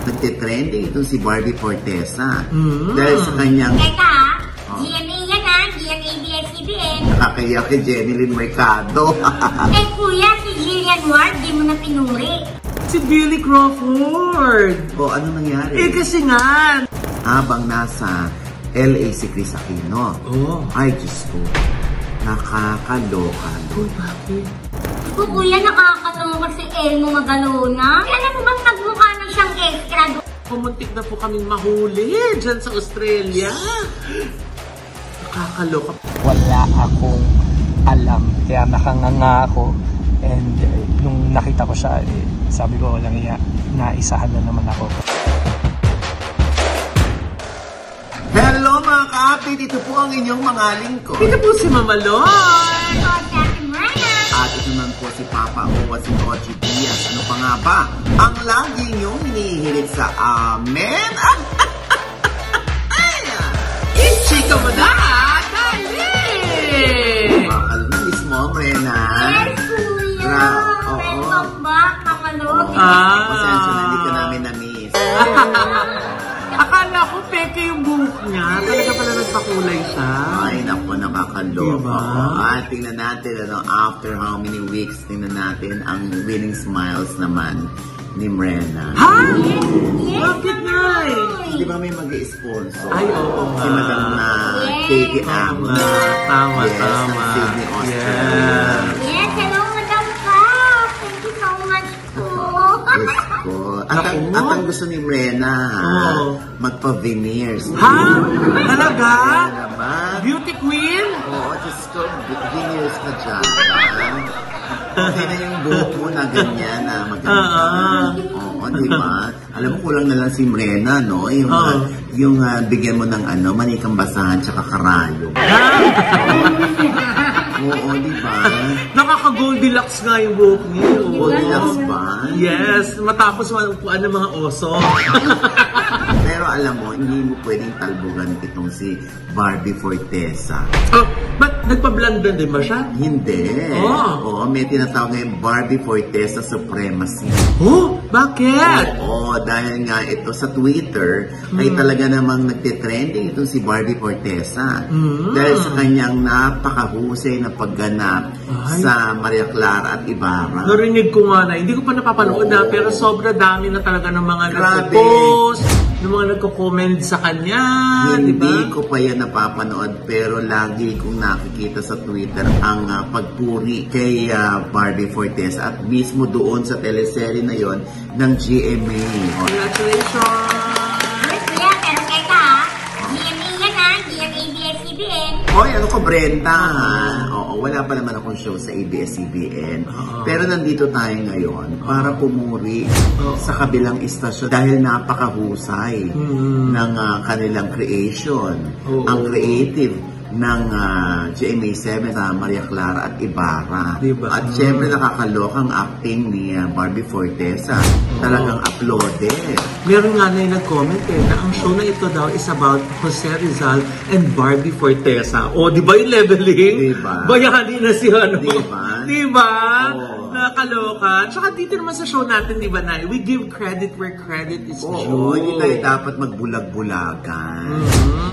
nagtitrending itong si Barbie Fortesa. Dahil sa kanyang... Teka, GMA yan ha, GMA ABS-CBN. Nakakaya kay Jenilyn Mercado. Kuya, si Jillian Ward, di mo na pinuri. Si Billy Crawford. O, ano nangyari? Kasi nga. Habang nasa LA si Chris Aquino. Ay, Diyos ko. Nakakaloka. Bakit? Kuya, nakakaloka si Elmo Magalona. Alam mo bang nagmukha na siyang extra? Pumuntik na po kaming mahuli dyan sa Australia. Nakakaloka. Wala akong alam. Kaya nakanganga ako. And nung nakita ko siya, sabi ko walang iya, naisahan na naman ako. Hello mga ka-update! Ito po ang inyong mga lingkod. Ito po si Mama Loy. At ito naman po si Papa o si Ochi Diaz. Ano pa nga ba? Ang lagi niyong hinihilig sa amen? Chika mo na! Dali! Mahal na mismo, Rena. Yes, Kuya! Welcome back, Mama Loy. Pasensya na, hindi ka namin na-miss. Akala ko peke yung buhok niya. Talaga pala nagpakulay siya. Ay, naku, nakakaloka. Diba? At tingnan natin, after how many weeks, tingnan natin ang winning smiles naman ni Mrena. Ha? Bakit nga Di ba may mag-i-sponsor? Ay, oo nga. Si Madam na Katie Am. Tama. Sydney, Australia. Yes, hello, Madam Cap. Thank you so much po. At ang gusto ni Mrena, magpa-veneers. Ha? Talaga? Naman. Beauty queen? Oo, just go, veneers ka dyan. Okay na yung buhok mo na ganyan na maganda. Oo, di ba? Alam mo, kulang na lang si Mrena, no? Yung bigyan mo ng manikang basahan tsaka karayo. Oo, di ba? Nakaka-Goldilocks nga yung buhok niya. Goldilocks ba? Yes, matapos manupuan ng mga oso. Pero alam mo, hindi mo pwedeng talbugan itong si Barbie Fortesa. Ba't nagpa-blonde din ba siya? Hindi. Oo, may tinatawag ngayong Barbie Fortesa Supremacy. Bakit? Oo, dahil nga ito sa Twitter ay talaga namang nagtitrending itong si Barbie Fortesa. Dahil sa kanyang napakahusay na pagganap sa Maria Clara at Ibarra. Narinig ko nga na, hindi ko pa napapanood na, pero sobra dami na talaga ng mga nagpo-post, ng mga nagko-comment sa kanya. Hindi ko pa yan napapanood, pero lagi kong nakikita sa Twitter ang pagpuri kay Barbie Fortesa at mismo doon sa teleserye na yon ng GMA. Congratulations! Kuya, pero teka GMA yan ha, GMA ABS-CBN. Hoy, ano ko, Brenda? Oo, wala pa naman akong show sa ABS-CBN. Pero nandito tayo ngayon para pumuri sa kabilang istasyon dahil napakahusay ng kanilang creation. Ang creative ng GMA7 sa Maria Clara at Ibarra. Diba? At syempre nakakaloka ang acting ni Barbie Fortesa. Talagang uploaded. Meron nga na yung nag-comment na ang show na ito daw is about Jose Rizal and Barbie Fortesa. Di ba yung leveling? Diba? Bayani na si ano. Diba? Diba? Nakakaloka. Tsaka dito naman sa show natin, diba na, we give credit where credit is due. Hindi tayo dapat magbulag-bulagan.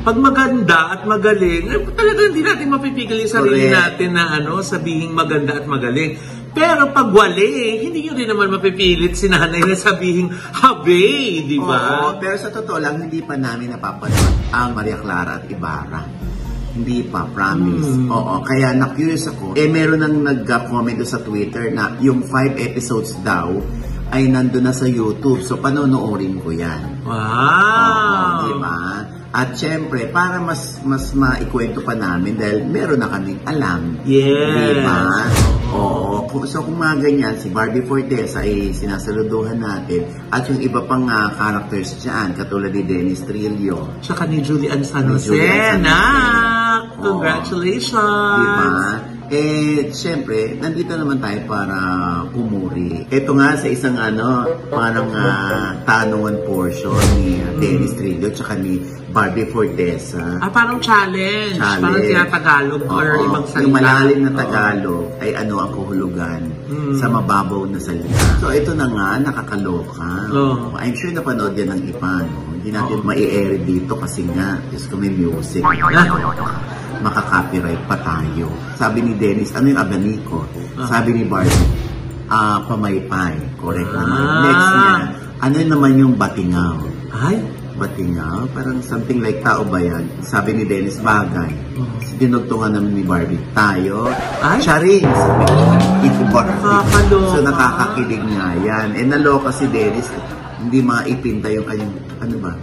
Pag maganda at magaling, talagang hindi natin mapipigil yung sarili natin na sabihin maganda at magaling. Pero pag wali, hindi nyo rin naman mapipilit si nanay na sabihin, habe, di ba? Oo, pero sa totoo lang, hindi pa namin napapanood ang Maria Clara at Ibarra. Hindi pa, promise. Oo, kaya na-curious ako. Meron nang nag-comment sa Twitter na yung 5 episodes daw ay nandun na sa YouTube. So, panonoorin ko yan. Wow! Di ba? At syempre, para mas maikwento pa namin dahil meron na kaming alam. Yes! Diba? Oo. So kung mga ganyan, si Barbie Fortesa ay sinasaluduhan natin. At yung iba pang characters dyan, katulad ni Dennis Trillo. Tsaka ni Julian San Jose. Congratulations! Diba? Siyempre, nandito naman tayo para pumuri. Ito nga sa isang parang tanungan portion ni Dennis Trillo tsaka ni Barbie Fortesa. Parang challenge. Parang tinatagalog or ibang salita. Yung malalim na Tagalog ay ang kahulugan sa mababaw na salita. So ito na nga, nakakaloka. I'm sure napanood yan ng iba. No? Hindi natin mai-air dito kasi nga, just kung may music. Makaka-copyright pa tayo. Sabi ni Dennis, ano yung abaniko? Sabi ni Barbie, pamaypay. Correct naman. Next niya, ano naman yung batingaw? Ay? Batingaw? Parang something like tao ba yan? Sabi ni Dennis, bagay. Dinugtungan naman ni Barbie, tayo. Charing! Sabi ni Barbie. So nakakakilig nga yan. Naloka si Dennis, hindi maipinta yung kanyang,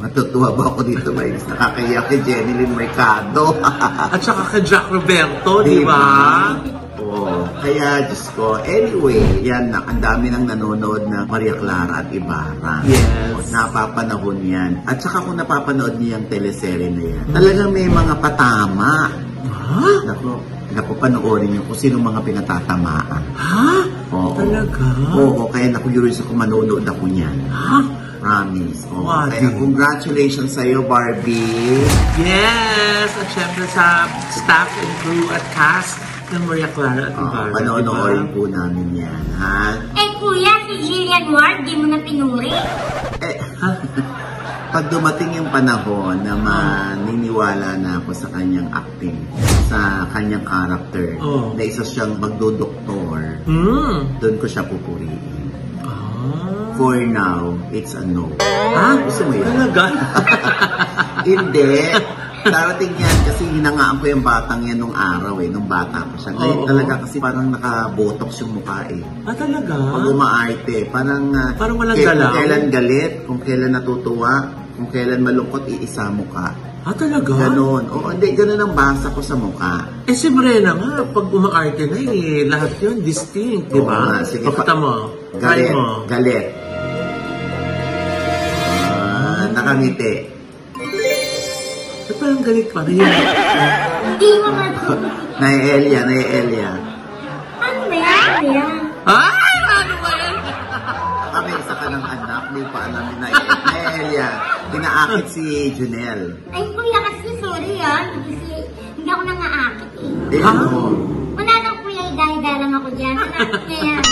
matutuwa ba ako dito ba? Nakakaya kay Jeneline Mercado. At saka kay Jack Roberto, di ba? Oo. Kaya, Diyos ko, anyway, yan na, ang dami nang nanonood na Maria Clara at Ibarra. Yes. Napapanahon yan. At saka kung napapanood niyo yung teleserye na yan, talagang may mga patama. Naku, panoorin niyo kung sino mga pinatatamaan. Oo. Talaga? Oo, kaya curious ako, manonood ako niyan. Promise. Kaya congratulations sa'yo, Barbie. Yes! At syempre sa staff and crew at cast ng Maria Clara at Ibarra. Panoorin po namin yan, ha? Kuya, si Jillian Ward, di mo na pinuri? Pag dumating yung panahon na maniniwala na ako sa kanyang acting, sa kanyang character, na isa siyang magdodoktor, doon ko siya pupuriin. For now, it's a no. Gusto mo yan? Talaga? Hindi. Darating yan kasi hinangaan ko yung batang yan nung araw nung bata ko siya. Ngayon talaga kasi parang nakabotox yung mukha Talaga? Pag umaarte, parang walang galaw? Kung kailan galit, kung kailan natutuwa, kung kailan malungkot, iisa mukha. Talaga? Ganon. Hindi, ganon ang basa ko sa mukha. Si Brenna nga, pag umaarte na lahat yun, distinct, di ba? Sige, pakita mo. Galit. Mo. Galit. Nakangiti. Parang galit pa rin. Hindi mo Nai-Elia. Ano ba yan? Ano ba yan? Kami isa ka ng anak, hindi pa alam ni Nai-Elia. Pinaakit si Junel. Ay, kuya, kasi sorry kasi hindi ako nangaakit Wala nang kuya, dahil lang ako dyan. Nanakit niya yan.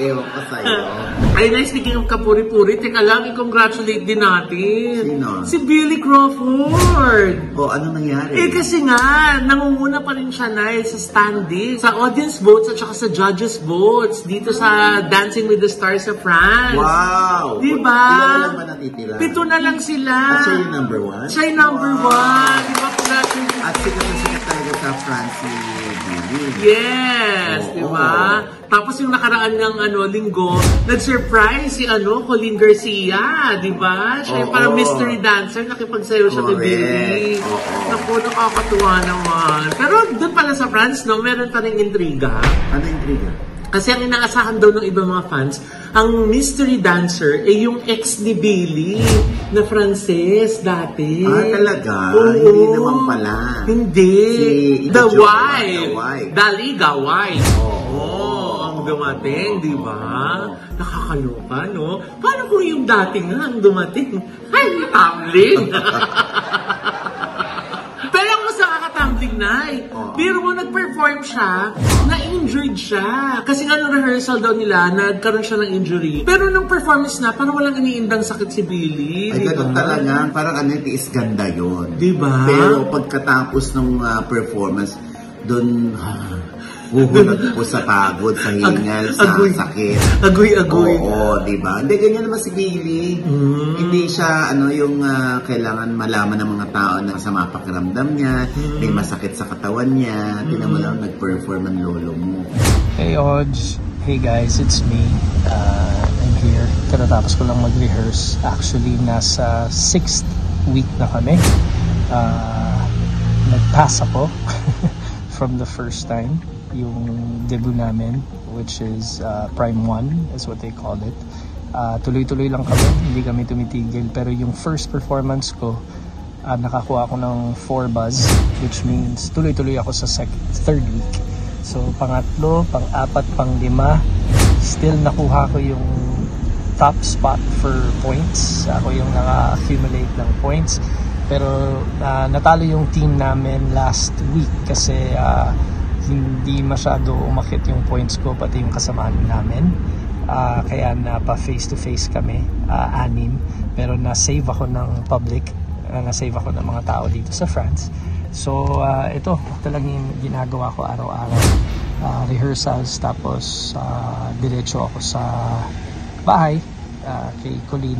Ewan ko sa'yo. Ay, nice, speaking of kapuri-puri, teka lang, i-congratulate din natin. Sino? Si Billy Crawford. Ano nangyari? Kasi nga, nangunguna pa rin siya sa standing, sa audience votes at saka sa judges votes dito sa Dancing with the Stars sa France. Wow! Diba? Ilan na lang ba natitira? 7 na lang sila. At siya yung number 1? Siya yung number 1. Diba? Congratulations. At sikat talaga sa France si Billy. Yes, diba? Tapos yung nakaraan ng linggo, nag-surprise si Colleen Garcia, di ba? Siya yung parang mystery dancer, nakipagsayo siya kay Billy. Naku, nakakatuwa naman. Pero doon pala sa France, meron pa rin intriga. Ano intriga? Kasi ang inaasahan daw ng ibang mga fans, ang mystery dancer ay yung ex ni Billy na Frances dati. Talaga? Oo. Hindi naman pala. Hindi. The wife. Daliga wife. Dumating, di ba? Nakakaloka, no? Paano kung yung dating nga ang dumating? Ay, tumbling! Pero ang mas nakakatumbling na pero mo nag-perform siya, na-injured siya. Kasi nga nung rehearsal daw nila, nagkaroon siya ng injury. Pero nung performance na, parang walang iniindang sakit si Billy. Ay, ganun talaga. Parang tiis ganda yun. Di ba? Pero pagkatapos ng performance, doon... Huhunod po sa pagod, sa hingal, sa sakit. Agoy-agoy. Oo, diba? Hindi, ganyan naman si Billy. Hindi siya, yung kailangan malaman ng mga tao na masama pakiramdam niya, may masakit sa katawan niya, tinan mo lang nag-perform ang lolo mo. Hey, Odge. Hey, guys, it's me. I'm here. Katatapos ko lang mag-rehearse. Actually, nasa 6th week na kami. Nag-pass ako from the first time. Yung debut namin, which is Prime 1 is what they called it. Tuloy-tuloy lang kami, hindi kami tumitigil. Pero yung first performance ko nakakuha ako ng 4 buzz, which means tuloy-tuloy ako sa third week. So pangatlo, pang-apat, pang-lima, still nakuha ko yung top spot for points. Ako yung naka-accumulate ng points. Pero natalo yung team namin last week kasi hindi masyado umakit yung points ko, pati yung kasamaan namin. Kaya pa face-to-face kami, 6. Pero na-save ako ng public, na-save ako ng mga tao dito sa France. So ito talagang yung ginagawa ko araw-araw. Rehearsals, tapos diretso ako sa bahay kay Colleen.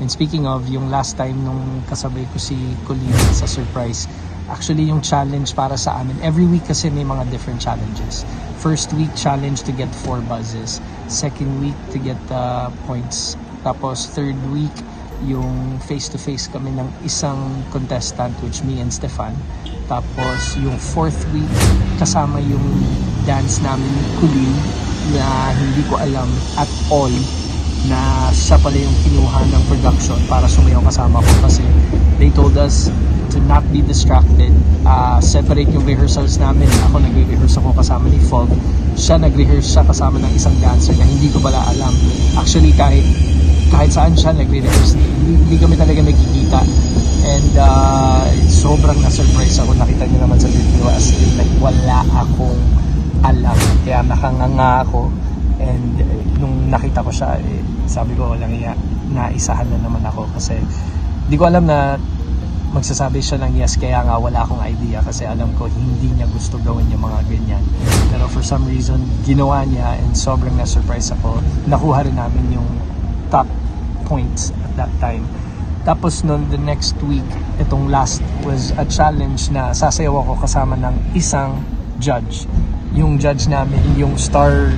And speaking of, yung last time nung kasabay ko si Colleen sa surprise, actually yung challenge para sa amin, every week kasi may mga different challenges. First week, challenge to get 4 buzzes. Second week, to get points. Tapos third week, yung face-to-face kami ng isang contestant, which me and Stefan. Tapos yung fourth week, kasama yung dance namin ni Colleen na hindi ko alam at all na siya pala yung kinuha ng production para sumayaw kasama ko, kasi they told us to not be distracted, separate yung rehearsals namin. Ako nagre-rehearse ako kasama ni Fog, siya nagre-rehearse siya kasama ng isang dancer na hindi ko pala alam. Actually kahit saan siya nagre-rehearse, hindi kami talaga nagkikita. And sobrang na-surprise ako, nakita niyo naman sa video, as in like wala akong alam, kaya nakanganga ako. And nung nakita ko siya, sabi ko lang, naisahan na naman ako, kasi di ko alam na magsasabi siya ng yes, kaya nga wala akong idea, kasi alam ko hindi niya gusto gawin yung mga ganyan. Pero for some reason, ginawa niya, and sobrang na-surprise ako. Nakuha rin namin yung top points at that time. Tapos noon, the next week, itong last was a challenge na sasayaw ako kasama ng isang judge. Yung judge namin, yung star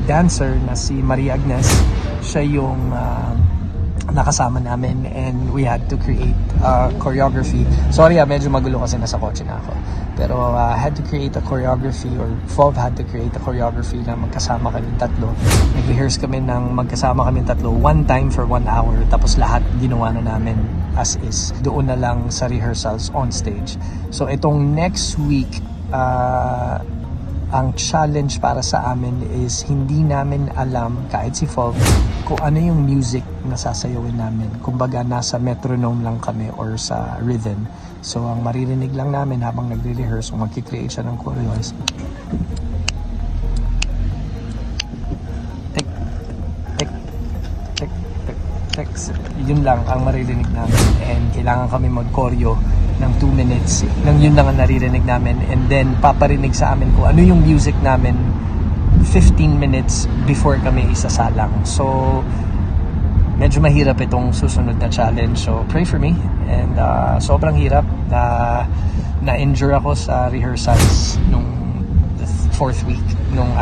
dancer na si Maria Agnes, siya yung nakasama namin, and we had to create choreography. Sorry, medyo magulo kasi nasa kotse na ako. Pero had to create a choreography, or Fov had to create a choreography na magkasama kami tatlo. Nag-rehearse kami ng magkasama kami tatlo, one time for 1 hour. Tapos lahat ginawa na namin as is. Doon na lang sa rehearsals on stage. So itong next week, ang challenge para sa amin is hindi namin alam, kahit si Fog, kung ano yung music na sasayawin namin. Kumbaga nasa metronome lang kami or sa rhythm. So ang maririnig lang namin habang nagre-rehearse, kung magkikreate siya ng choreos, tek, tek, tek, tek, tek. Yun lang ang maririnig namin, and kailangan kami mag-choreo ng 2 minutes. Nang yun lang ang naririnig namin, and then paparinig sa amin kung ano yung music namin 15 minutes before kami isasalang. So medyo mahirap itong susunod na challenge, so pray for me. And sobrang hirap. Na-injure ako sa rehearsals nung 4th week, nung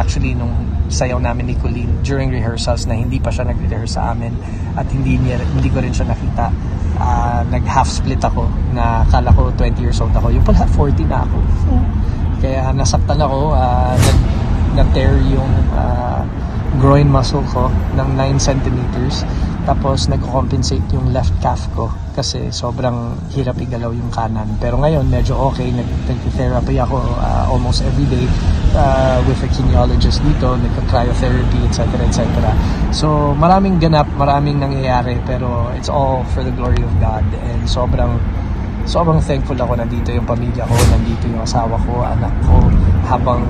sayaw namin ni Colleen during rehearsals, na hindi pa siya nag-rehearse sa amin, at hindi ko rin siya nakita. Nag-half split ako, na akala ko 20 years old ako, yung pala 40 na ako. Kaya nasaktan ako, na-tear yung groin muscle ko ng 9 centimeters. Tapos nag-compensate yung left calf ko kasi sobrang hirap igalaw yung kanan. Pero ngayon medyo okay, nag-therapy ako almost every day with a kineologist dito, nagka-cryotherapy, etc. etc. So maraming ganap, maraming nangyayari, pero it's all for the glory of God. And sobrang thankful ako, nandito yung pamilya ko, nandito yung asawa ko, anak ko, habang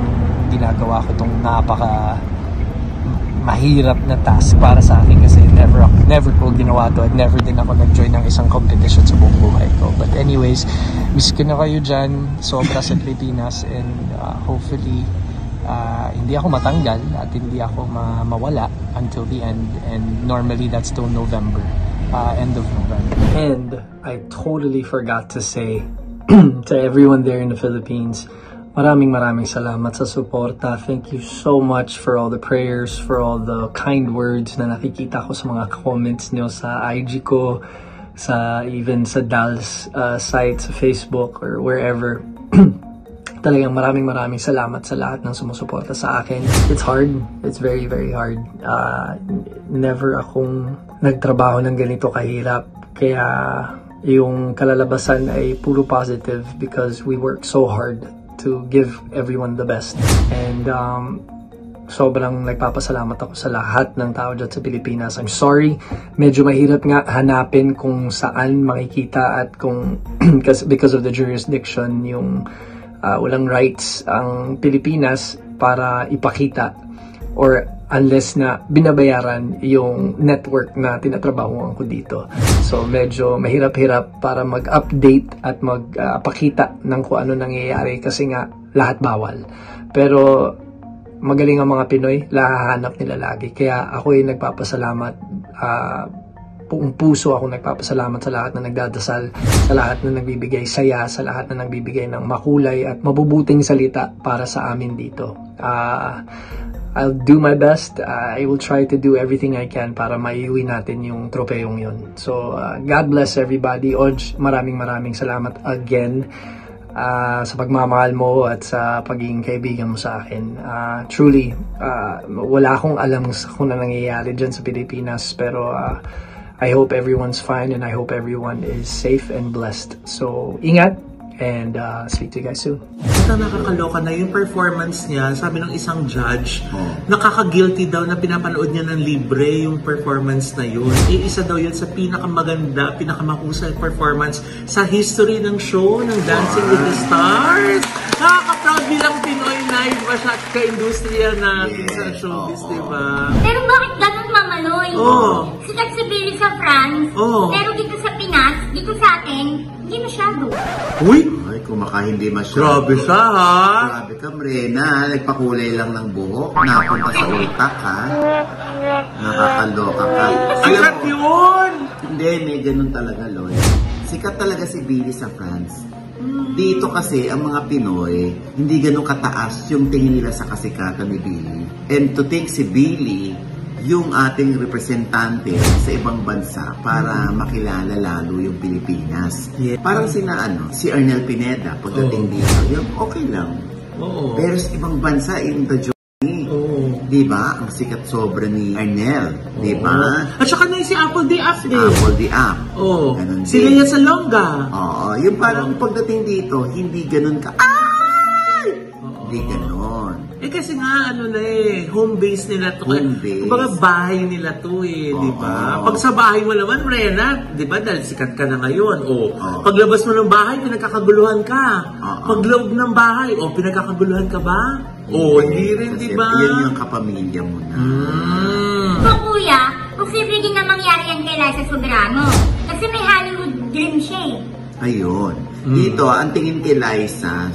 ginagawa ko itong mahirap na task para sa akin, kasi never ko ginawa to, at never din ako nag-join ng isang competition sa buong buhay ko. But anyways, miss ko na kayo dyan, sobra sa Pilipinas, and hopefully hindi ako matanggal at hindi ako mawala until the end, and normally that's till November, end of November. And I totally forgot to say to everyone there in the Philippines, maraming salamat sa suporta. Thank you so much for all the prayers, for all the kind words na nakikita ko sa mga comments nyo sa IG ko, even sa Dal's site, sa Facebook, or wherever. Talagang maraming salamat sa lahat ng sumusuporta sa akin. It's hard. It's very hard. Never akong nagtrabaho ng ganito kahirap. Kaya yung kalalabasan ay puro positive because we work so hard to give everyone the best. And sobrang nagpapasalamat ako sa lahat ng tao dyan sa Pilipinas. I'm sorry, medyo mahirap nga hanapin kung saan makikita at kung because of the jurisdiction, yung walang rights ang Pilipinas para ipakita or unless na binabayaran yung network na tinatrabahuan ko dito. So medyo mahirap-hirap para mag-update at magpakita ng kung ano nangyayari kasi nga lahat bawal. Pero magaling ang mga Pinoy, lahahanap nila lagi. Kaya ako ay nagpapasalamat, buong puso ako nagpapasalamat sa lahat na nagdadasal, sa lahat na nagbibigay saya, sa lahat na nagbibigay ng makulay at mabubuting salita para sa amin dito. I'll do my best. I will try to do everything I can para maiuwi natin yung tropeyong yun. So, God bless everybody. Oj, maraming salamat again sa pagmamahal mo at sa pagiging kaibigan mo sa akin. Truly, wala akong alam kung na nangyayari dyan sa Pilipinas, pero I hope everyone's fine and I hope everyone is safe and blessed. So, ingat and speak to you guys soon. Ito nakakaloka na yung performance niya, sabi ng isang judge, nakaka-guilty daw na pinapanood niya ng libre yung performance na yun. Isa daw yun sa pinakamaganda, pinakamahusay performance sa history ng show ng Dancing with the Stars. Nakaka-proud bilang Pinoy na iba siya at ka-industriya natin sa showbiz, diba? Pero bakit ganun, Mama Loy? Sikat si Billy sa France, pero dito sa Pinas, dito sa atin, hindi masyado. Uy! Ay, kumakahindi masyado. Grabe siya, ha? Grabe ka, Brena. Nagpakulay lang ng buhok. Napunta sa utak, ha? Nakakaloka ka. Sikat yun! Hindi, may ganun talaga, Loy. Sikat talaga si Billy sa France. Dito kasi, ang mga Pinoy, hindi ganun kataas yung tingin nila sa kasikatan ni Billy. And to think si Billy, yung ating representante sa ibang bansa para makilala lalo yung Pilipinas. Yeah. Parang si Arnel Pineda, pagdating dito, yung okay lang. Pero sa ibang bansa, in the journey, diba? Ang sikat sobra ni Arnel, diba? At saka na yung si Apple D. Up Si Apple D. Up. Si Lea Salonga. Yung parang pagdating dito, hindi ganun ka, ay! Hindi ganun. Kasi nga, home base nila to. Home base. Kumbaga bahay nila to di ba? Pag sa bahay mo naman, Rena, di ba, dahil sikat ka na ngayon, paglabas mo ng bahay, pinagkakaguluhan ka. Pagloob ng bahay, pinagkakaguluhan ka ba? Hindi rin, di ba? Yan yung kapamilya mo na. So, kuya, posible din na mangyari yan kay Liza Soberano. Kasi may Hollywood dream siya Ayun. Dito, ang tingin kay Liza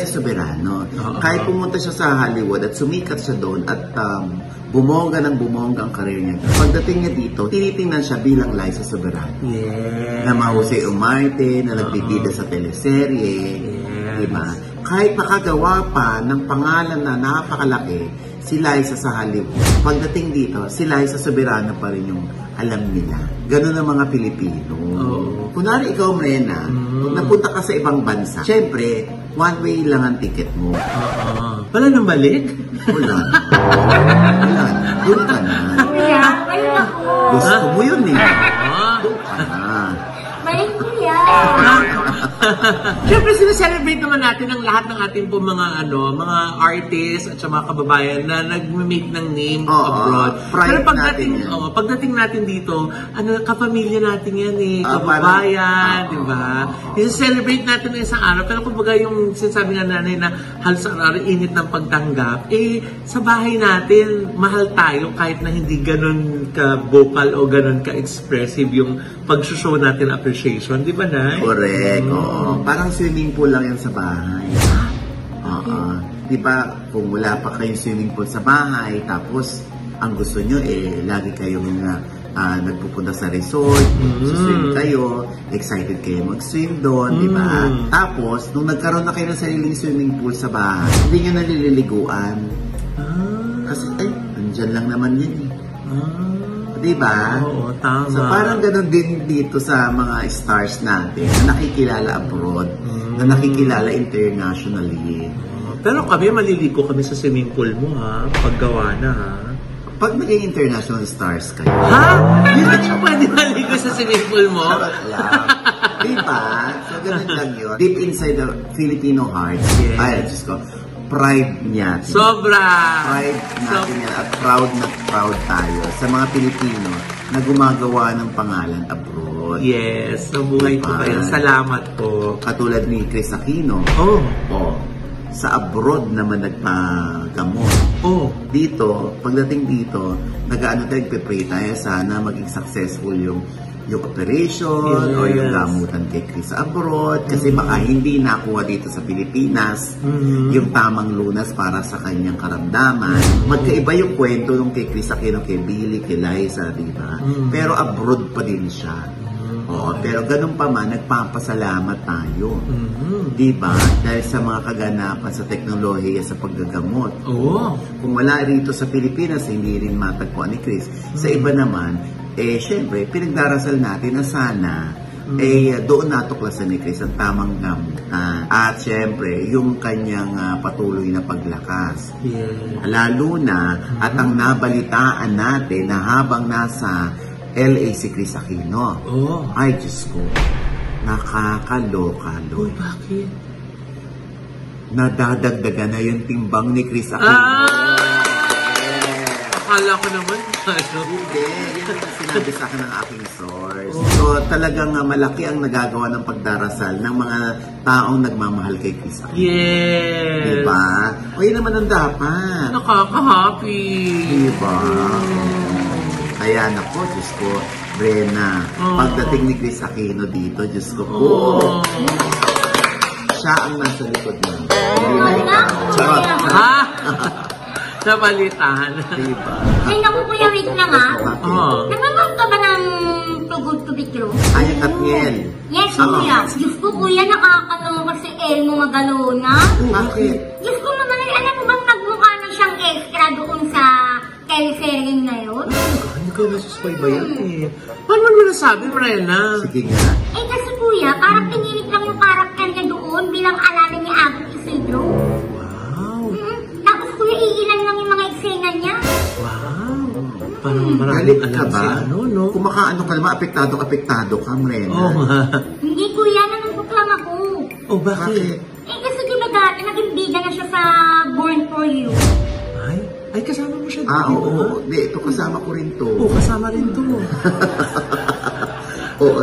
Soberano, kahit pumunta siya sa Hollywood at sumikat siya doon at bumongga ng bumongga ang karir niya. Pagdating niya dito, tinitingnan siya bilang Liza Soberano. Na mahusay umarte, na nagbibida sa teleserye. Diba? Kahit nakagawa pa ng pangalan na napakalaki, si Liza sa Hollywood. Pagdating dito, si Liza Soberano pa rin yung alam nila. Ganun ang mga Pilipino. Kunwari ikaw, Mrena, kung napunta ka sa ibang bansa, syempre, one way lang ang ticket mo. Wala nang balik? Wala. Doon ka na. Kuya, balik ako. Gusto mo yun Doon ka na. Balik, kuya. Siyempre, sineselebrate naman natin ang lahat ng ating po mga artists at mga kababayan na nag-make ng name abroad. Pero pagdating natin dito, kapamilya natin yan kababayan, di ba? Sineselebrate natin ng isang araw. Pero kumbaga yung sinasabi nga nanay na halos araw init ng pagtanggap, sa bahay natin, mahal tayo kahit na hindi ganun ka-vocal o ganun ka-expressive yung pag-show natin appreciation, di ba, Nay? Correct. Parang swimming pool lang yan sa bahay. Di ba, kung wala pa kayong swimming pool sa bahay, tapos ang gusto nyo lagi kayong nagpupunta sa resort, swim kayo, excited kayo mag-swim doon, di ba? Tapos, nung nagkaroon na kayo ng sariling swimming pool sa bahay, hindi nyo nalililiguan. Kasi, nandyan lang naman yan diba? Oo, tama. So parang ganun din dito sa mga stars natin na nakikilala abroad, na nakikilala internationally. Pero kami, maliligo kami sa swimming pool mo paggawa na Pag naging international stars kayo. Ha? Hindi na pwede maligo sa swimming pool mo? Charot lang. Diba? So, ganun lang yun. Deep inside the Filipino heart, Yes. ay, Diyos ko, pride niya. Sobra! Pride natin yan at proud na proud tayo sa mga Pilipino na gumagawa ng pangalan abroad. Yes, nabuhay po Diba? kayo. Salamat po. Katulad ni Chris Aquino. Oh, Sa abroad naman nagpagamot. oh. Dito, pagdating dito, nag-pray tayo sana maging successful yung operation Yes. o yung gamutan kay Chris sa abroad kasi baka hindi nakuha dito sa Pilipinas yung tamang lunas para sa kanyang karamdaman. Magkaiba yung kwento nung kay Chris Aquino, kay Billy, kay Liza, diba? Pero abroad pa din siya. Oo, pero ganun pa man, nagpapasalamat tayo. Diba? Dahil sa mga kaganapan sa teknolohiya sa paggagamot. Oo. Kung wala rito sa Pilipinas, hindi rin matagpuan ni Chris. Sa iba naman, syempre, pinagdarasal natin na sana doon natuklasan ni Chris ang tamang gamutan. At syempre, yung kanyang patuloy na paglakas. Yeah. Lalo na, at ang nabalitaan natin na habang nasa LA si Chris Aquino. Oh. Ay, Diyos ko. Nakakaloka, Oh, Lord. bakit? Nadadagdagan na yung timbang ni Chris Aquino. Akala ko naman, ano? Hindi, yun ang sinabi sa akin ng aking source. So, talagang malaki ang nagagawa ng pagdarasal ng mga taong nagmamahal kay Chris Aquino. Yes. Diba? O yun naman ang dapat. Nakaka-happy. Diba? Kaya nako, Diyos ko, Brenna, pagdating ni Chris Aquino dito, Diyos ko po, siya ang nasa likod niya. Hindi na ikaw. Charot. Ha? Napalitan. Diba? Ay, naku, Kuya, wait lang ha. Oh. Nagmamahal ka ba ng Too Good to be True? Ay, Katniel. Yes, Kuya. Diyos ko, Kuya, nakakaloka si Elmo Magalona. Bakit? Diyos ko naman, alam mo bang nagmukha na siyang extra doon sa teleserye na yun? Hindi ko nasusubaybayan eh. Paano mo nasabi, Brenna? Sige nga. Eh kasi Kuya, parang pinilit lang yung karakter niya doon bilang alala ni Abby Isidro. Wow. Tapos Kuya, iilan lang yung mga eksena niya. Wow. Parang maraming Galit ka alam ba? si ano, no? Kung makaano ka naman, apektado ka, Brenna. Oo nga. Hindi Kuya, nanungkot lang ako. Oh, bakit? Eh kasi diba dati, naging bida na siya sa Born for You. Ay, kasama mo siya Oo. dito. Di, ito kasama ko rin to. Oo, kasama rin to. Oo.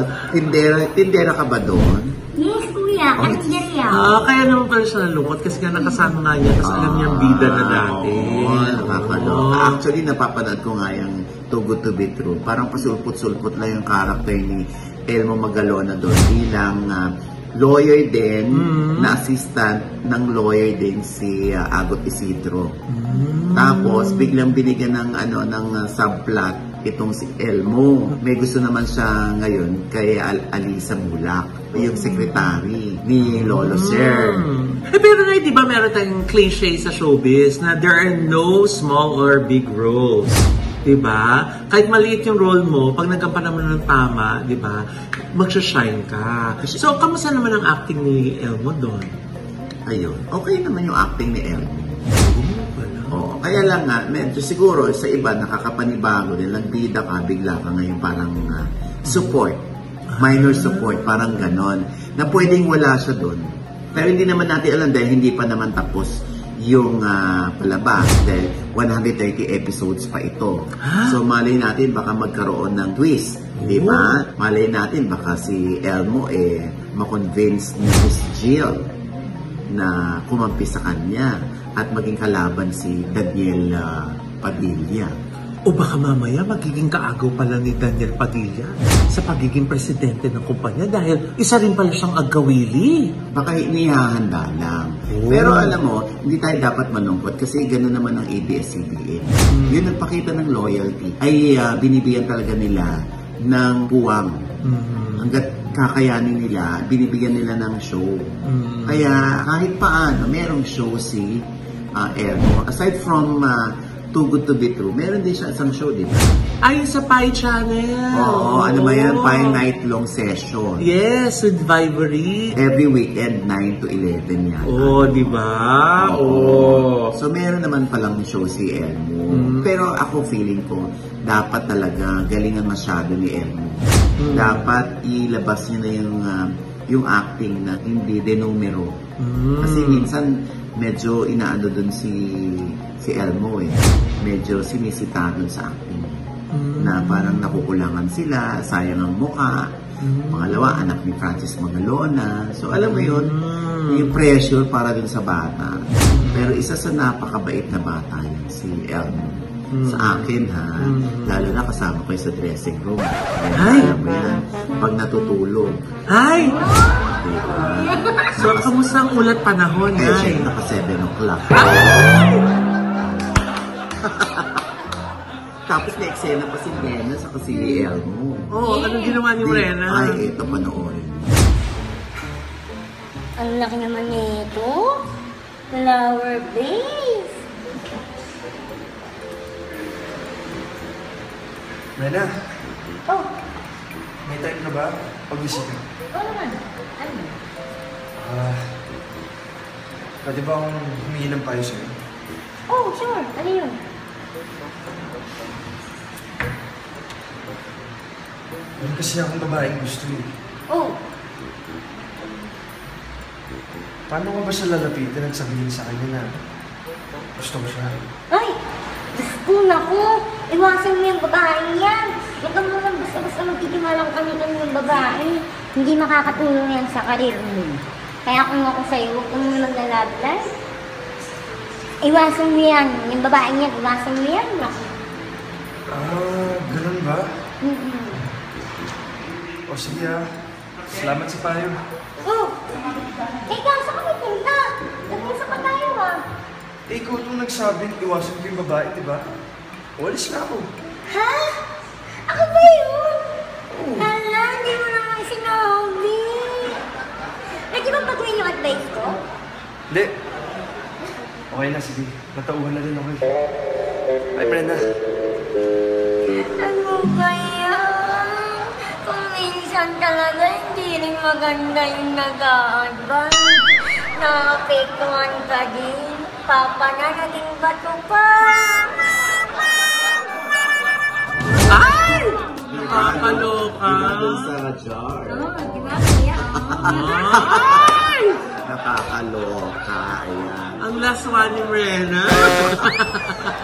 Tindera ka ba doon? Yes Kuya, karinderya. Kaya naman pala siya nalungkot kasi nga nakasama nga niya tapos alam niyang bida na dati. Oo, nakakaloka. Oo. Actually, napapanood ko nga yung Too Good to be True. Parang pasulput-sulput lang yung karakter ni Elmo Magalona doon bilang lawyer din, na assistant ng lawyer din si Agot Isidro. Tapos biglang binigyan ng subplot itong si Elmo. May gusto naman siya ngayon kay Alisa Mulak, yung secretary ni Lolo Sir. Pero nga, di ba meron tayong cliche sa showbiz na there are no small or big roles. Diba? Kahit maliit yung role mo, pag nagkampana mo ng tama, diba, magsha-shine ka. So, kamusta naman ang acting ni Elmo doon? Ayun. Okay naman yung acting ni Elmo. Oo. Kaya lang nga, medyo siguro sa iba nakakapanibago din. Nagbida ka, bigla ka ngayon parang support. Minor support, parang ganon. Na pwedeng wala siya doon. Pero hindi naman natin alam dahil hindi pa naman tapos yung palabas dahil 130 episodes pa ito. So malay natin baka magkaroon ng twist, di ba? Malay natin baka si Elmo makonvince ni Miss Jill na kumampi sa kanya at maging kalaban si Daniel Padilla. O baka mamaya magiging kaagaw pala ni Daniel Padilla sa pagiging presidente ng kumpanya dahil isa rin pala siyang agawili. Baka inihahanda lang. Pero alam mo, hindi tayo dapat malungkot kasi gano'n naman ang ABS-CBN. Yun ang pakita ng loyalty. Ay binibigyan talaga nila ng puwang. Hanggat kakayanin nila, binibigyan nila ng show. Kaya kahit paano, merong show si Elmo. Aside from Too Good to Be True. Meron din siya isang show, di ba? Ay, sa Pie Channel. Oo, ano ba yan? Pie night long session. Yes, with Vibery. Every weekend, 9 to 11 yan. Oh, di ba? Oh. So, meron naman palang show si Elmo. Pero ako feeling ko, dapat talaga galingan masyado ni Elmo. Dapat ilabas niya na yung acting na hindi de numero. Kasi minsan, medyo inaano dun si Elmo eh. Medyo sinisita dun sa acting. Na parang nakukulangan sila, sayang ang mukha. Pangalawa, anak ni Francis Magalona. So alam mo yun, yung pressure para dun sa bata. Pero isa sa napakabait na bata yan, si Elmo. Sa akin ha, lalo na kasama ko sa dressing room. Ay! Alam mo yan, pag natutulog. Ay! Diba? So, kamusta ang ulat panahon, Eh, ay? siya naka 7 o'clock. Tapos may eksena pa si Rena sa si Elmo. Oo, anong ginawa ni Rena? Ay, ito panoorin. Ang laki naman nito. Flower base. Rena, Oh, may time na ba? Pag-isip ka. oo naman. Ano? Pwede ba akong humingi ng payo sa'yo? Oh, sure. Ano yun? Meron kasi akong babaeng gusto eh. Oh, Paano ko ba siya lalapitan at sabihin sa kanya na gusto ko siya? ay! Diyos ko, naku! Iwasan mo yung babaeng yan! Huwag ka mo lang basta-basta magtitimalang kami yung babae. Hindi makakatulong yan sa karir mo. Kaya kung ako sa'yo, huwag ka mo mag-love life. Iwasan mo yan. Yung babaeng yan, iwasan mo yan. Ganun ba? Mm-hmm. O sige salamat sa payo. Oh! Teka, saan kami punta? Nag-usap pa tayo Eh, ikaw itong nagsabing iwasan ko yung babae, di ba? Walis na ako. Ha? Ako ba yun? Hala, hindi mo naman sinabi. Pwede bang patuloy yung advice ko? Hindi. Okay na, sige. Natauhan na rin ako eh. Bye, Brenda. Ano ba yan? Kung minsan talaga hindi rin maganda yung nag-a-advance. Naapektuhan ka din. Papa na naging bato pa. Ay! Nakakaloka. Ginagol sa jar. Di ba kuya? Ay! Nakakaloka. Ayan. Ang last one ni Rena.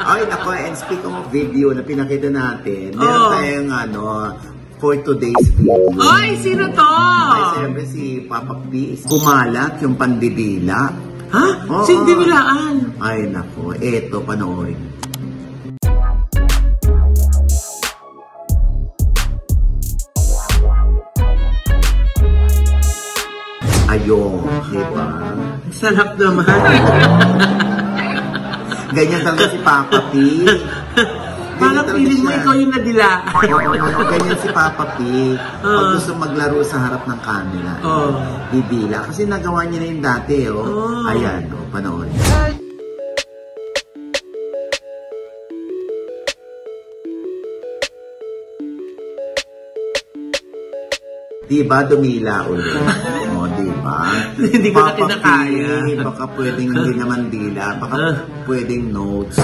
Ay, nako, and speaking of video na pinakita natin, meron tayong for today's video. Ay, sino to? Ay, siyempre si Papa P. Kumalat yung pandidila. Ha? Oo. Hindi nilaan. Ay, nako, eto, panoorin. Ayun, di ba? Sarap naman. Ganyan talaga si Papa P. Parang feeling mo ikaw yung nadila. Oo, ganyan si Papa P. Pag gusto maglaro sa harap ng camera, bibila. Kasi nagawa niya na yung dati, Ayan, panoorin. Diba, dumila ulit. O, diba? Hindi ko na Papa kinakaya. P, baka pwedeng hindi naman dila. Baka pwedeng notes.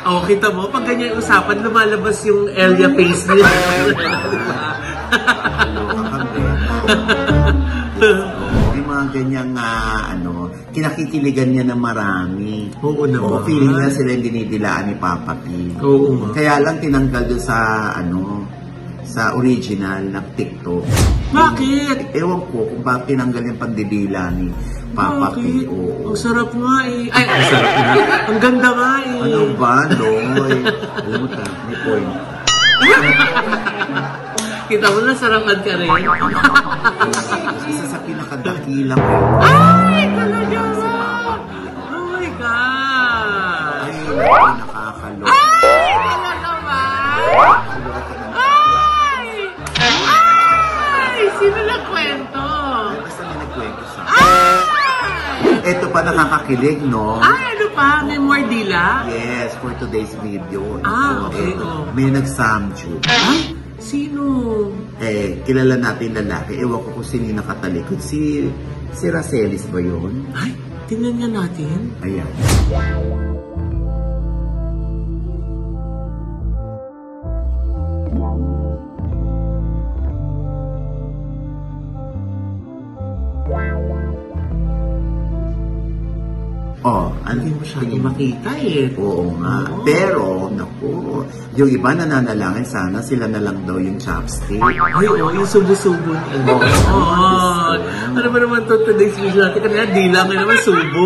Oh, kita mo, pag ganyan usapan, lumalabas yung area face niya. May mga ganyang, kinakikiligan niya ng marami. Oo naman. Feeling na sila yung dinidilaan ni Papa P. Oo. Kaya lang tinanggal doon sa original na TikTok. Bakit? Ewan ko kung bakit tinanggal yung pandidila ni Papa P. Oo. Ang sarap nga eh. Ay, ang sarap nga. Ang ganda nga eh. Ano ba, Loy? Alam mo ta, may point. Kita mo na, sarapan ka rin. Isa sa pinakadakilang Ay, talaga ba? Oh my God! ay nakakaloka. Ay, talaga ba? Ay! Ay! Sino nagkwento? Basta may nagkwento siya. Ay! Ito pa nakakakilig, no? Ay, ano pa? pa? May more dila? Yes, for today's video. Okay. May nag-samchu. Ay, sino? Kilala natin lalaki. Ewan ko kung sino yung nakatalikod. Si Racelis ba yun? Ay, tingnan nga natin. Ayan. Hindi mo siya makita Oo nga. Pero, naku, yung iba nananalangin, sana sila na lang daw yung chopstick. Ay, yung subo-subo. Ano ba naman ito today's video natin? Kanina, dila nga naman subo.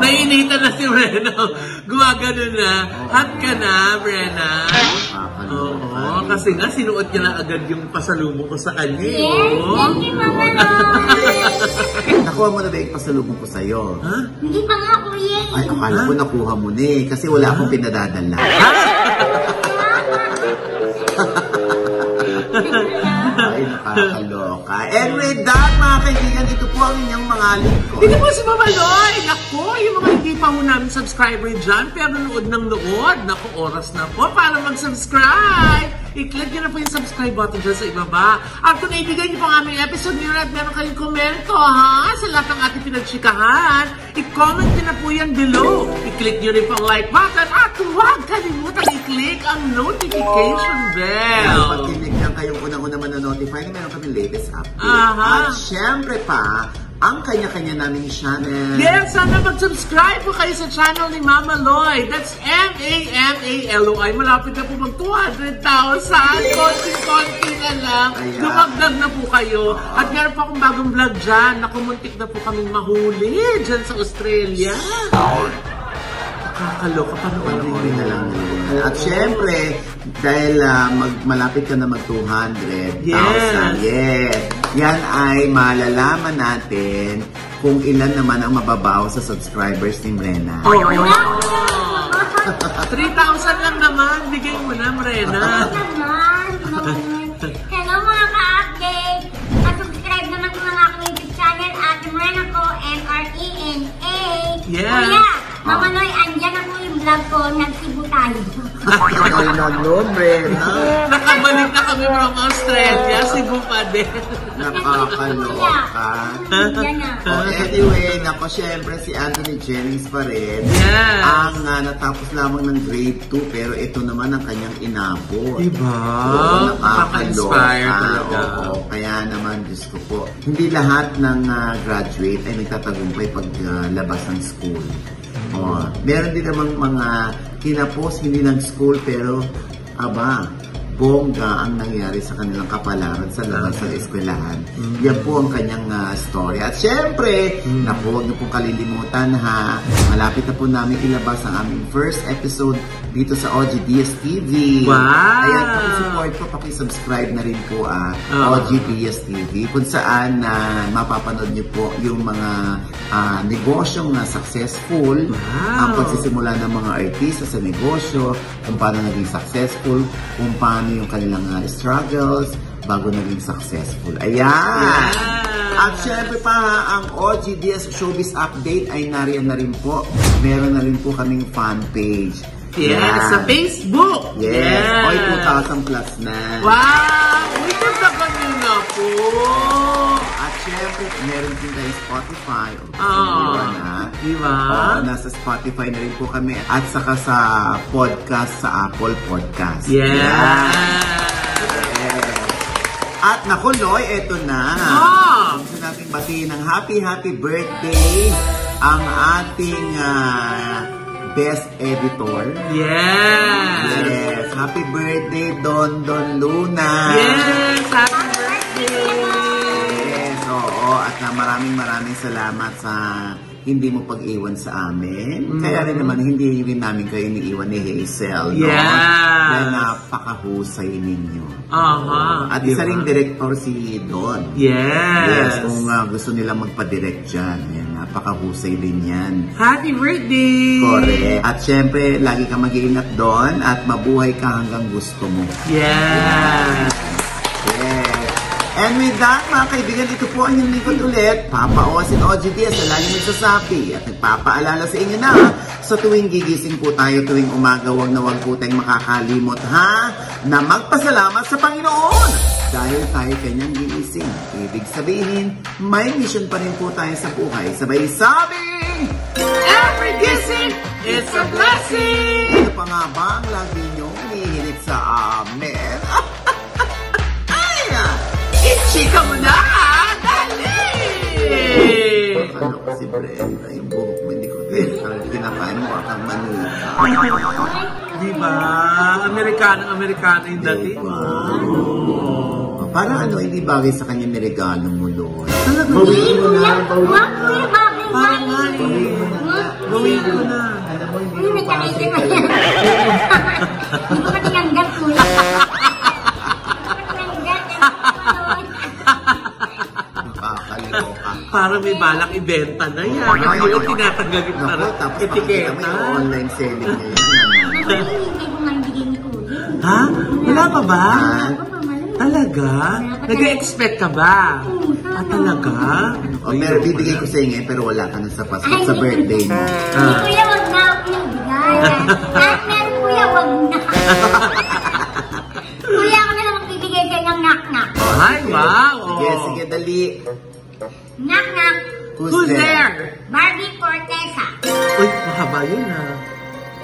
Nainitan na si Brenna. Gumagano na. Hot ka na, Brenna. Oo, kasi nga sinuot niya na agad yung pasalubong ko sa kanya. Yes, thank you, Mama Loy. Nakuha mo na ba yung pasalubong ko sa'yo? Ha? Hindi pa nga, Kuya. Ay, akala ko nakuha mo na kasi wala akong pinadadala. Ay, nakakaloka. And with that, mga kaibigan, ito po ang inyong mga lingkod. Ito po si Mama Loy. Naku, yung mga hindi pa po namin subscriber dyan, pero nood ng nood. Naku, oras na po para mag-subscribe. I-click nyo na po yung subscribe button dyan sa ibaba. At kung naibigay nyo po ang aming episode nyo at meron kayong komento, ha? Sa lahat ng ating pinagchikahan, i-comment nyo na po yan below. I-click nyo rin po ang like button at huwag kalimutan i-click ang notification bell. Pag-click lang kayong unang-una man-notify na meron kami latest update. Aha. At syempre pa, ang kanya-kanya naming channel. Yes, sana mag-subscribe po kayo sa channel ni Mama Loy. That's M-A-M-A-L-O-I. Malapit na po mag 200,000. Konti-konti na lang. Dumagdag na po kayo. At meron pa akong bagong vlog dyan. Nakumuntik na po kaming mahuli dyan sa Australia. Nakakaloka, panoorin na lang. At syempre, dahil malapit ka na mag 200,000, yes, yan ay malalaman natin kung ilan naman ang mababaw sa subscribers ni Brenna. 3,000 lang naman. Bigay mo na, Brenna. Hello mga ka-update! Subscribe naman ko ng aking YouTube channel at Brenna ko, M-R-E-N-A. Yeah. Kuya, Mama Loy, andyan na po yung vlog ko, nagsibo tayo. Nakabalik na kami from Australia, Cebu pa din. Nakakaloka. Anyway, nako syempre si Anthony Jennings pa rin. Yes. Ang natapos lamang ng grade 2 pero ito naman ang kanyang inabot. Diba? Nakaka-inspire talaga. Kaya naman, Diyos ko po, hindi lahat ng graduate ay nagtatagumpay pag labas ng school. Meron din namang mga kinapos hindi ng school pero bongga ang nangyari sa kanilang kapalaran sa labas ng eskwelahan. Yan po ang kanyang story. At syempre, huwag niyo pong kalilimutan ha, malapit na po namin ilabas ang aming first episode dito sa OGDS TV. Wow! Ayan, pakisupport po, pakisubscribe na rin po OGDS TV kung saan mapapanood niyo po yung mga negosyong successful, ang pagsisimula ng mga artista sa negosyo, kung paano naging successful, kung paano yung kanilang struggles bago naging successful. Ayan! At syempre pa, ang OGDS Showbiz Update ay nariyan na rin po. Meron na rin po kaming fan page. Yes, sa Facebook! Yes! Oy, 2,000 plus na. Wow! Wicked na kami na po! At syempre, meron din tayo Spotify. Diba? Nasa Spotify na rin po kami. At saka sa podcast, sa Apple Podcast. Yeah! At naku, Loy, eto na. Gusto natin batiin ng happy birthday ang ating best editor. Yes! Happy birthday, Don Luna. Yes! Happy birthday! Yes, oo. At maraming salamat sa hindi mo pag-iwan sa amin. Kaya rin naman, hindi rin namin kayo iniiwan ni Hazel. No? Dahil napakahusay ninyo. At isa ring director si Don. Yes, kung gusto nilang magpa-direct dyan. Napakahusay din yan. Happy birthday! Correct. At syempre, lagi ka mag-iingat doon at mabuhay ka hanggang gusto mo. Yes! And with that, mga kaibigan, ito po ang inyong lingkod ulit, Papa Osin OG Diaz, na lagi nagsasabi at nagpapaalala sa inyo na sa tuwing gigising po tayo, tuwing umaga, wag po tayong makakalimot, ha? Na magpasalamat sa Panginoon dahil tayo kanyang ginising. Ibig sabihin, may mission pa rin po tayo sa buhay. Sabay sabing, every gising is a blessing! Ano pa nga ba ang lagi niyong hinihilit sa amin? Ichika mo na! Dali! Ano kasi Brenda, yung buhok mo, hindi ko kinakain mo akang manuka. Diba? Amerikano yung dating. Para ano, hindi bagay sa kanya may regalo mo, Lord. Talaga, Bawin mo na, bawin mo na. parang nga eh. Gawin ko na. Alam mo, hindi Uy, mo may pa kakaitin mo yan. Hindi ko matinanggap ko. nakakalimutan. Parang may balak ibenta na yan. Ngayon, tinatanggal yung Naku, parang tapos etiketa. pakikita mo yung online selling niya yan. Hindi ko nga bigay ni Kuya. Ha? Wala pa ba? Ako pa malamig. Talaga? Nag-expect ka ba? Ah, talaga? O, meron bibigay ko sa inyo, pero wala ka na sa Pasko, sa birthday mo. Hindi Kuya, wag na ako yung bigay. Kahit meron Kuya, wag na. Kuya, ako na lang magbibigay kayo ng knock-knock. Ay, wow! Sige, sige, dali. Knock-knock. Who's there? Barbie Fortesa. Uy, mahaba yun ah.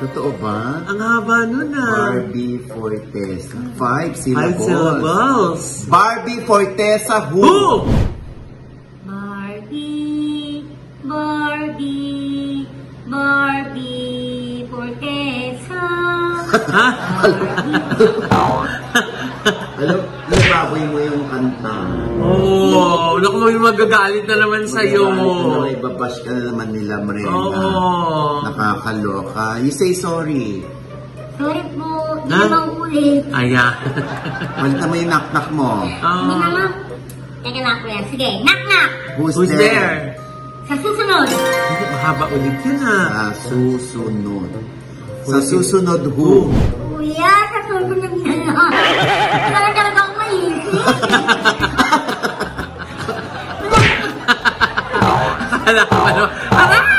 Totoo ba? Ang haba nun ah. Barbie Fortesa. 5 Five syllables. syllables. Barbie Fortesa who? Who? Barbie, Barbie, Barbie Fortesa. Ha? Alam, ibaboy mo yung kanta. Oh, naku mo yung magagalit na naman sa'yo. Ibabash ka na naman nila, Brenda. Oo. Nakakaloka. You say sorry. Sorry po, hindi Ha? naman ulit. Ayan. Malita mo yung knock-knock mo. Hindi na lang. Teka lang Kuya, sige, knock-knock. Who's there? Sa susunod. Hindi, mahaba ulit yun ah. Sa susunod. Sa susunod who? Kuya, sa susunod na lang. Wala talaga akong maisip. Alam ko ano. Aray!